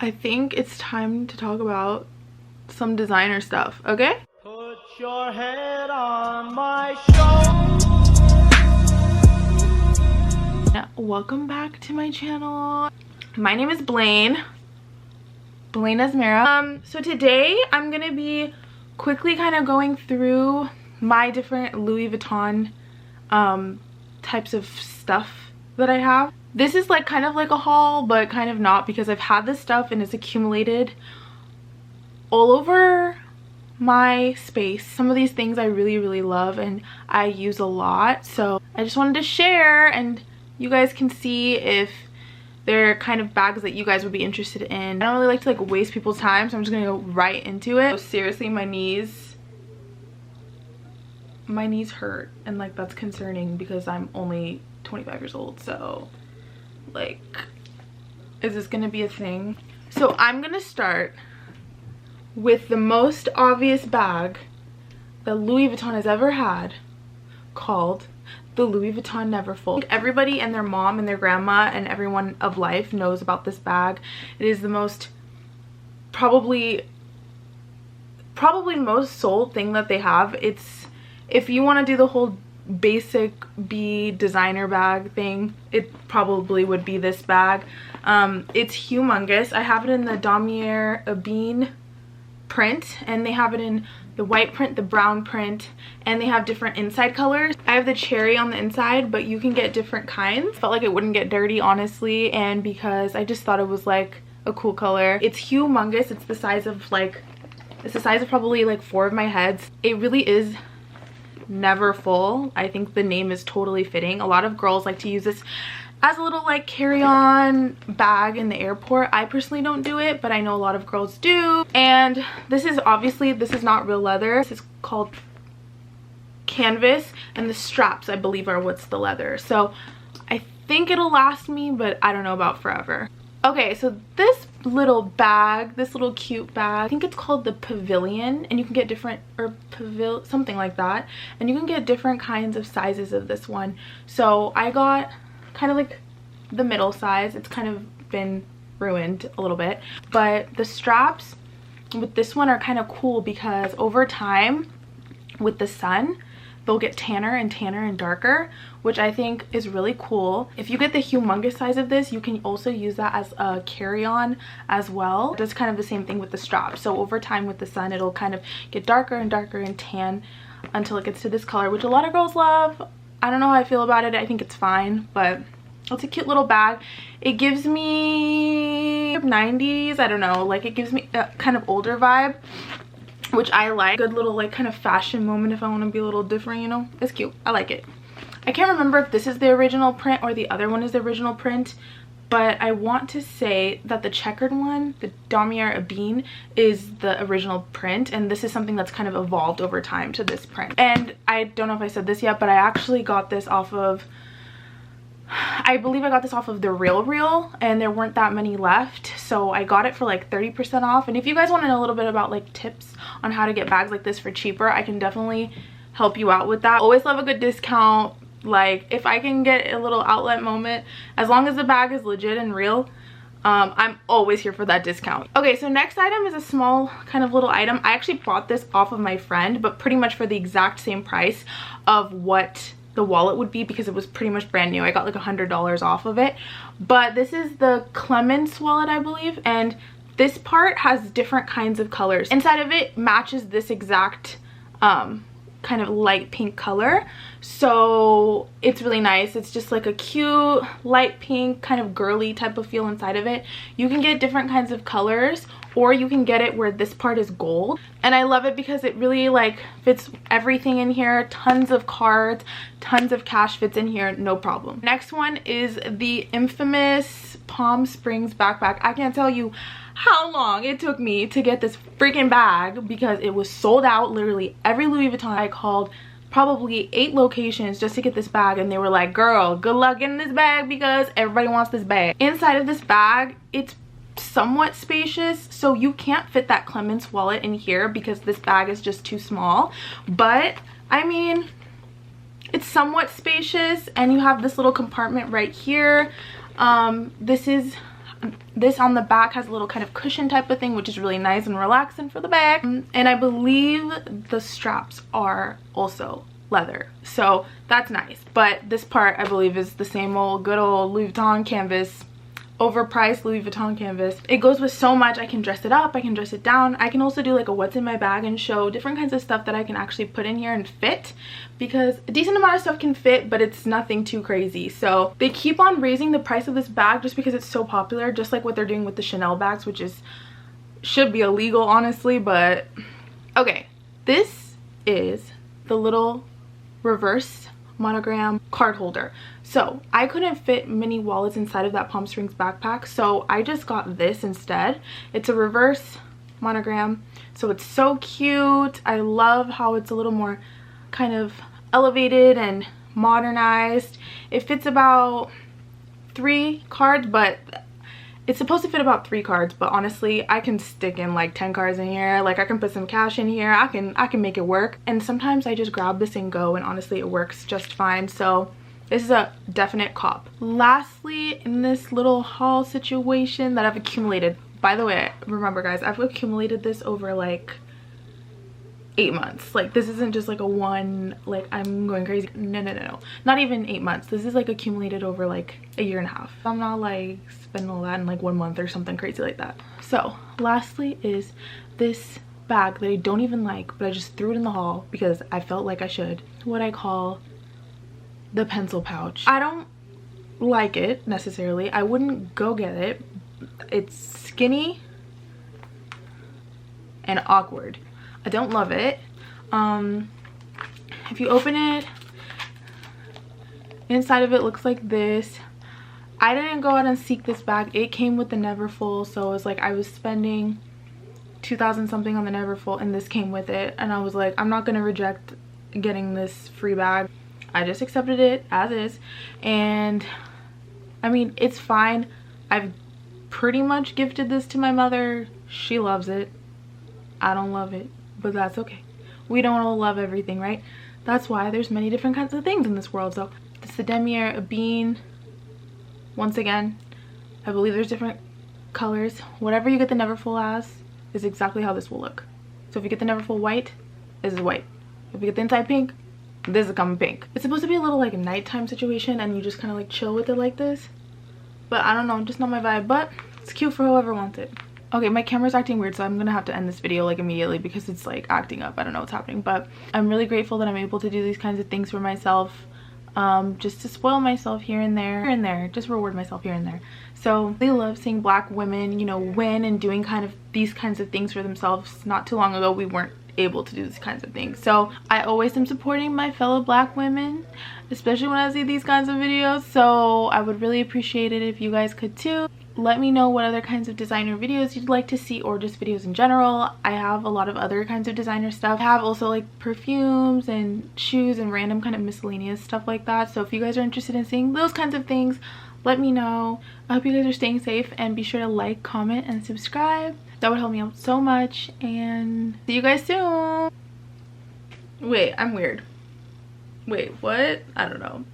I think it's time to talk about some designer stuff, okay? Put your head on my shoulder. Welcome back to my channel. My name is blaineazmera. So today I'm gonna be quickly kind of going through my different Louis Vuitton types of stuff that I have. This is like kind of like a haul, but kind of not, because I've had this stuff and it's accumulated all over my space. Some of these things I really love and I use a lot, so I just wanted to share and you guys can see if they're kind of bags that you guys would be interested in. I don't really like to like waste people's time, so I'm just gonna go right into it. So seriously, my knees hurt, and like that's concerning because I'm only 25 years old, so like, is this gonna be a thing? So I'm gonna start with the most obvious bag that Louis Vuitton has ever had, called the Louis Vuitton Neverfull. Everybody and their mom and their grandma and everyone of life knows about this bag. It is the most probably most sold thing that they have. It's, if you want to do the whole basic B designer bag thing, it probably would be this bag. It's humongous. I have it in the Damier Ebene print, and they have it in the white print, the brown print, and they have different inside colors. I have the cherry on the inside, but you can get different kinds. Felt like it wouldn't get dirty, honestly, and because I just thought it was like a cool color. It's humongous. It's the size of like, it's the size of probably like 4 of my heads. It really is Neverfull. I think the name is totally fitting. A lot of girls like to use this as a little like carry-on bag in the airport. I personally don't do it, but I know a lot of girls do. And this is obviously, this is not real leather. This is called canvas, and the straps I believe are what's the leather. So I think it'll last me, but I don't know about forever. Okay, so this little bag, this little cute bag, I think it's called the Pavillion, and you can get different, or something like that, and you can get different kinds of sizes of this one. So I got kind of like the middle size. It's kind of been ruined a little bit, but the straps with this one are kind of cool because over time with the sun they'll get tanner and tanner and darker, which I think is really cool. If you get the humongous size of this, you can also use that as a carry-on as well. It does kind of the same thing with the straps. So over time with the sun, it'll kind of get darker and darker and tan until it gets to this color, which a lot of girls love. I don't know how I feel about it. I think it's fine, but it's a cute little bag. It gives me 90s, I don't know, like it gives me a kind of older vibe, which I like. Good little like kind of fashion moment if I want to be a little different, you know. It's cute. I like it. I can't remember if this is the original print or the other one is the original print, but I want to say that the checkered one, the Damier Ebene, is the original print, and this is something that's kind of evolved over time to this print. And I don't know if I said this yet, but I actually got this off of, I believe I got this off of the Real, and there weren't that many left, so I got it for like 30% off. And if you guys want to know a little bit about like tips on how to get bags like this for cheaper, I can definitely help you out with that. Always love a good discount. Like if I can get a little outlet moment, as long as the bag is legit and real, I'm always here for that discount. Okay, so next item is a small kind of little item. I actually bought this off of my friend, but pretty much for the exact same price of what the wallet would be, because it was pretty much brand new. I got like $100 off of it. But this is the Clemence wallet, I believe, and this part has different kinds of colors. Inside of it matches this exact kind of light pink color, so it's really nice. It's just like a cute light pink kind of girly type of feel inside of it. You can get different kinds of colors, or you can get it where this part is gold, and I love it because it really like fits everything in here. Tons of cards, tons of cash fits in here, no problem. Next one is the infamous Palm Springs backpack. I can't tell you how long it took me to get this freaking bag because it was sold out. Literally every Louis Vuitton I called, probably 8 locations just to get this bag, and they were like, girl, good luck getting this bag because everybody wants this bag. Inside of this bag, it's somewhat spacious, so you can't fit that Clemens wallet in here because this bag is just too small, but I mean it's somewhat spacious, and you have this little compartment right here. This is, This on the back has a little kind of cushion type of thing, which is really nice and relaxing for the bag. And I believe the straps are also leather, so that's nice. But this part I believe is the same old good old Louis Vuitton canvas, overpriced Louis Vuitton canvas. It goes with so much. I can dress it up, I can dress it down. I can also do like a what's in my bag and show different kinds of stuff that I can actually put in here and fit, because a decent amount of stuff can fit, but it's nothing too crazy. So they keep on raising the price of this bag just because it's so popular, just like what they're doing with the Chanel bags, which should be illegal honestly. But okay, this is the little reverse monogram card holder. So I couldn't fit mini wallets inside of that Palm Springs backpack, so I just got this instead. It's a reverse monogram, so it's so cute. I love how it's a little more kind of elevated and modernized. It fits about 3 cards, but it's supposed to fit about 3 cards, but honestly I can stick in like 10 cards in here. Like I can put some cash in here. I can make it work. And sometimes I just grab this and go, and honestly it works just fine. So this is a definite cop. Lastly, in this little haul situation that I've accumulated, by the way, remember guys, I've accumulated this over like 8 months. Like this isn't just like a one, like I'm going crazy. No, not even 8 months. This is like accumulated over like a year and a half. I'm not like spending all that in like 1 month or something crazy like that. So lastly is this bag that I don't even like, but I just threw it in the haul because I felt like I should. What I call the pencil pouch. I don't like it necessarily. I wouldn't go get it. It's skinny and awkward. I don't love it. If you open it, inside of it looks like this. I didn't go out and seek this bag. It came with the Neverfull, so it was like I was spending 2,000 something on the Neverfull, and this came with it, and I was like, I'm not gonna reject getting this free bag. I just accepted it as is, and I mean it's fine. I've pretty much gifted this to my mother. She loves it. I don't love it, but that's okay. We don't all love everything, right? That's why there's many different kinds of things in this world. So it's the Damier Ebene. Once again, I believe there's different colors. Whatever you get the Neverfull as is exactly how this will look. So if you get the Neverfull white, this is white. If you get the inside pink, this is coming pink. It's supposed to be a little like a nighttime situation, and you just kind of like chill with it like this. But I don't know, just not my vibe, but it's cute for whoever wants it. Okay, my camera's acting weird, so I'm gonna have to end this video like immediately because it's like acting up. I don't know what's happening, but I'm really grateful that I'm able to do these kinds of things for myself, just to spoil myself here and there, just reward myself here and there. So they love seeing Black women, you know, win and doing kind of these kinds of things for themselves. Not too long ago we weren't able to do these kinds of things, so I always am supporting my fellow Black women, especially when I see these kinds of videos. So I would really appreciate it if you guys could too. Let me know what other kinds of designer videos you'd like to see, or just videos in general. I have a lot of other kinds of designer stuff. I have also like perfumes and shoes and random kind of miscellaneous stuff like that. So if you guys are interested in seeing those kinds of things, let me know. I hope you guys are staying safe, and be sure to like, comment, and subscribe. That would help me out so much, and see you guys soon. Wait, I'm weird. Wait, what? I don't know.